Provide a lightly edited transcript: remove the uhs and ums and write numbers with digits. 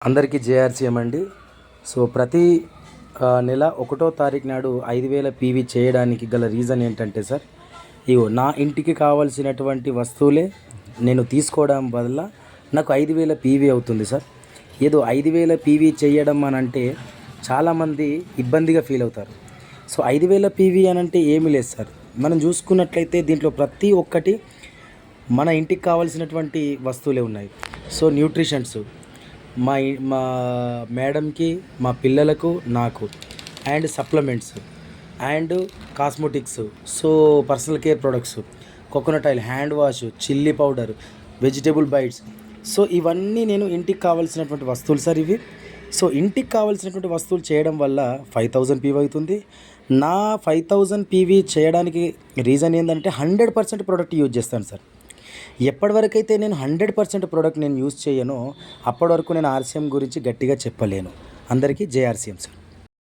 అందరికీ జేఆర్సీఎం అండి. సో ప్రతి నెల 1వ తారీఖు నాడు 5000 పీవీ చేయడానికి గల రీజన్ ఏంటంటే సార్, ఇగో నా ఇంటికి కావాల్సినటువంటి వస్తువులే నేను తీసుకోవడం వల్ల నాకు 5000 పీవీ అవుతుంది సార్. ఏదో 5000 పీవీ చేయడం అని అంటే చాలామంది ఇబ్బందిగా ఫీల్ అవుతారు. సో 5000 పీవీ అని అంటే ఏమీ లేదు సార్. మనం చూసుకున్నట్లయితే దీంట్లో ప్రతి ఒక్కటి మన ఇంటికి కావాల్సినటువంటి వస్తువులే ఉన్నాయి. సో న్యూట్రిషన్స్ మా మేడంకి, మా పిల్లలకు, నాకు, and supplements, and cosmetics, so personal care products, coconut oil, hand wash, chilli powder, vegetable bites. So ఇవన్నీ నేను ఇంటికి కావాల్సినటువంటి వస్తువులు సార్ ఇవి. సో ఇంటికి కావాల్సినటువంటి వస్తువులు చేయడం వల్ల 5000 పీవీ అవుతుంది. నా 5000 పీవీ చేయడానికి రీజన్ ఏంటంటే 100% ప్రోడక్ట్ యూజ్ చేస్తాను సార్. ఎప్పటివరకైతే నేను 100% ప్రోడక్ట్ నేను యూజ్ చేయనో అప్పటి వరకు నేను ఆర్సీఎం గురించి గట్టిగా చెప్పలేను. అందరికీ జేఆర్సీఎం సార్.